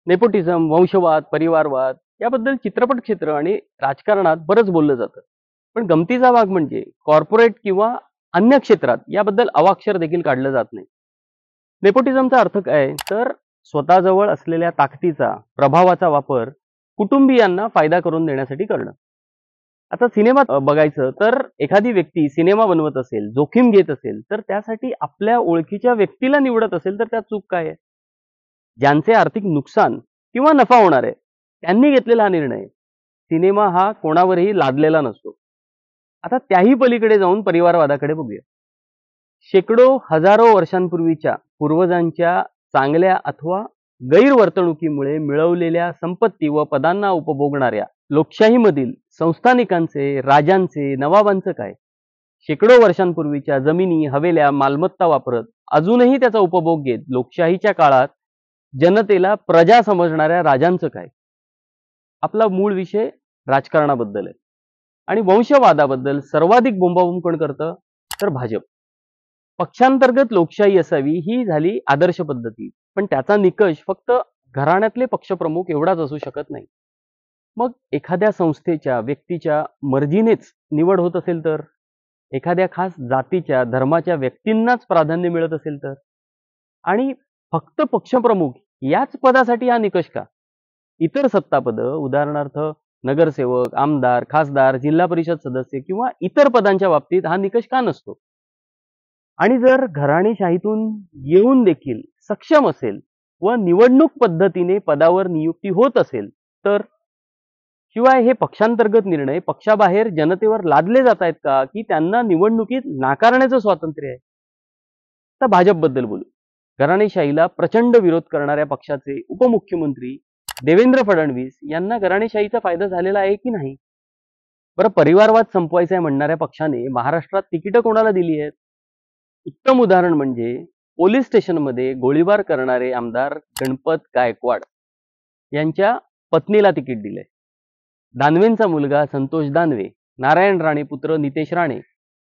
Nepotism, वंशवाद, परिवारवाद याबद्दल चित्रपट क्षेत्र आणि राजकारणात बरंच बोललं जातं. पण गमतीचा भाग म्हणजे कॉर्पोरेट किंवा अन्य क्षेत्रात याबद्दल अवाक्षर देखील काढलं जात नाही. नेपोटिझमचा अर्थ काय? तर स्वतःजवळ असलेल्या ताकदीचा, प्रभावाचा वापर कुटुंबियांना फायदा करून देण्यासाठी करणं. आता सिनेमात बघायचं तर एखादी व्यक्ती सिनेमा बनवत असेल, जोखीम घेत असेल, तर त्यासाठी आपल्या ओळखीच्या व्यक्तीला निवडत असेल, तर त्यात चूक काय आहे? ज्यांचे आर्थिक नुकसान किंवा नफा होणार आहे, त्यांनी घेतलेला हा निर्णय. सिनेमा हा कोणावरही लादलेला नसतो. आता त्याही पलीकडे जाऊन परिवारवादाकडे बघूया. शेकडो, हजारो वर्षांपूर्वीच्या पूर्वजांच्या चांगल्या अथवा गैरवर्तणुकीमुळे मिळवलेल्या संपत्ती व पदांना उपभोगणाऱ्या लोकशाहीमधील संस्थानिकांचे, राजांचे, नवाबांचं काय? शेकडो वर्षांपूर्वीच्या जमिनी, हवेल्या, मालमत्ता वापरत अजूनही त्याचा उपभोग घेत लोकशाहीच्या काळात जनतेला प्रजा समजणाऱ्या राजांचं काय? आपला मूळ विषय राजकारणाबद्दल आहे आणि वंशवादाबद्दल सर्वाधिक बोंबाबोंब कोण करतं? तर भाजप. पक्षांतर्गत लोकशाही असावी ही झाली आदर्श पद्धती, पण त्याचा निकष फक्त घराण्यातले पक्षप्रमुख एवढाच असू शकत नाही. मग एखाद्या संस्थेच्या, व्यक्तीच्या मर्जीनेच निवड होत असेल तर? एखाद्या खास जातीच्या, धर्माच्या व्यक्तींनाच प्राधान्य मिळत असेल तर? आणि फक्त पक्षप्रमुख याच पदासाठी हा निकष का? इतर सत्तापदं, उदाहरणार्थ नगरसेवक, आमदार, खासदार, जिल्हा परिषद सदस्य किंवा इतर पदांच्या बाबतीत हा निकष का नसतो? आणि जर घराणेशाहीतून येऊन देखील सक्षम असेल व निवडणूक पद्धतीने पदावर नियुक्ती होत असेल तर? शिवाय हे पक्षांतर्गत निर्णय पक्षाबाहेर जनतेवर लादले जात आहेत का, की त्यांना निवडणुकीत नाकारण्याचं स्वातंत्र्य आहे? तर भाजपबद्दल बोलू. घराणेशाहीला प्रचंड विरोध करणाऱ्या पक्षाचे उपमुख्यमंत्री देवेंद्र फडणवीस यांना घराणेशाहीचा फायदा झालेला आहे की नाही? बरं, परिवारवाद संपवायचा आहे म्हणणाऱ्या पक्षाने महाराष्ट्रात तिकीटं कोणाला दिली आहेत? उत्तम उदाहरण म्हणजे पोलीस स्टेशनमध्ये गोळीबार करणारे आमदार गणपत गायकवाड यांच्या पत्नीला तिकीट दिलंय. दानवेंचा मुलगा संतोष दानवे, नारायण राणे पुत्र नितेश राणे,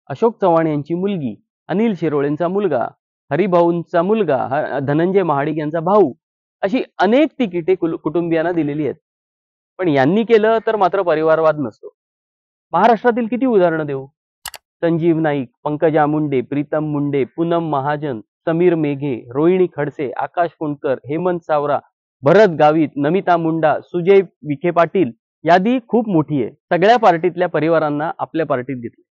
अशोक चव्हाण यांची मुलगी, अनिल शिरोळेंचा मुलगा, हरिभाऊंचा मुलगा, धनंजय महाडिक यांचा भाऊ, अशी अनेक तिकिटे कुटुंबियांना दिलेली आहेत. पण यांनी केलं तर मात्र परिवारवाद नसतो. महाराष्ट्रातील किती उदाहरणं देऊ? संजीव नाईक, पंकजा मुंडे, प्रीतम मुंडे, पूनम महाजन, समीर मेघे, रोहिणी खडसे, आकाश कोणकर, हेमंत सावरा, भरत गावित, नमिता मुंडा, सुजय विखे पाटील, यादी खूप मोठी आहे. सगळ्या पार्टीतल्या परिवारांना आपल्या पार्टीत घेतले.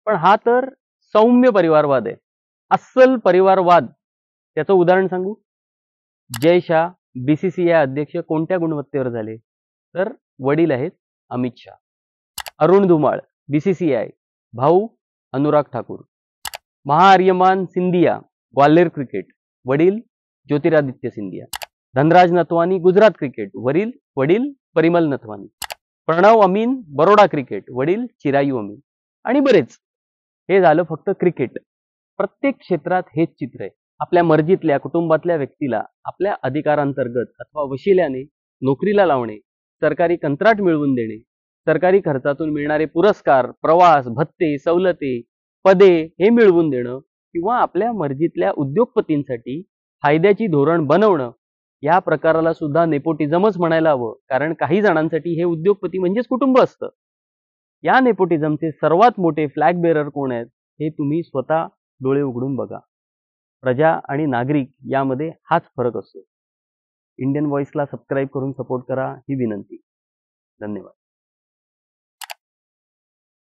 पण हा तर सौम्य परिवारवाद आहे. अस्सल परिवारवाद, त्याचं उदाहरण सांगू? जय शाह बीसीसीआय अध्यक्ष कोणत्या गुणवत्तेवर झाले? तर वडील आहेत अमित शाह. अरुण धुमाळ बीसीसीआय, भाऊ अनुराग ठाकूर. महाआर्यमान सिंधिया ग्वाल्हेर क्रिकेट, वडील ज्योतिरादित्य सिंधिया. धनराज नथवानी गुजरात क्रिकेट, वडील परिमल नथवानी. प्रणव अमीन बरोडा क्रिकेट, वडील चिरायू अमीन. आणि बरेच. हे झालं फक्त क्रिकेट. प्रत्येक क्षेत्रात हेच चित्र आहे. आपल्या मर्जीतल्या कुटुंबातल्या व्यक्तीला आपल्या अधिकारांतर्गत अथवा वशिल्याने नोकरीला लावणे, सरकारी कंत्राट मिळवून देणे, सरकारी खर्चातून मिळणारे पुरस्कार, प्रवास, भत्ते, सवलते, पदे हे मिळवून देणं किंवा आपल्या मर्जीतल्या उद्योगपतींसाठी फायद्याची धोरण बनवणं, या प्रकाराला सुद्धा नेपोटिझमच म्हणायला हवं. कारण काही जणांसाठी हे उद्योगपती म्हणजेच कुटुंब असतं. या नेपोटिझमचे सर्वात मोठे फ्लॅग बेरर कोण आहेत हे तुम्ही स्वतः डोळे उघडून बघा. प्रजा आणि नागरिक यामध्ये हाच फरक असतो. इंडियन व्हॉइसला सबस्क्राईब करून सपोर्ट करा ही विनंती. धन्यवाद.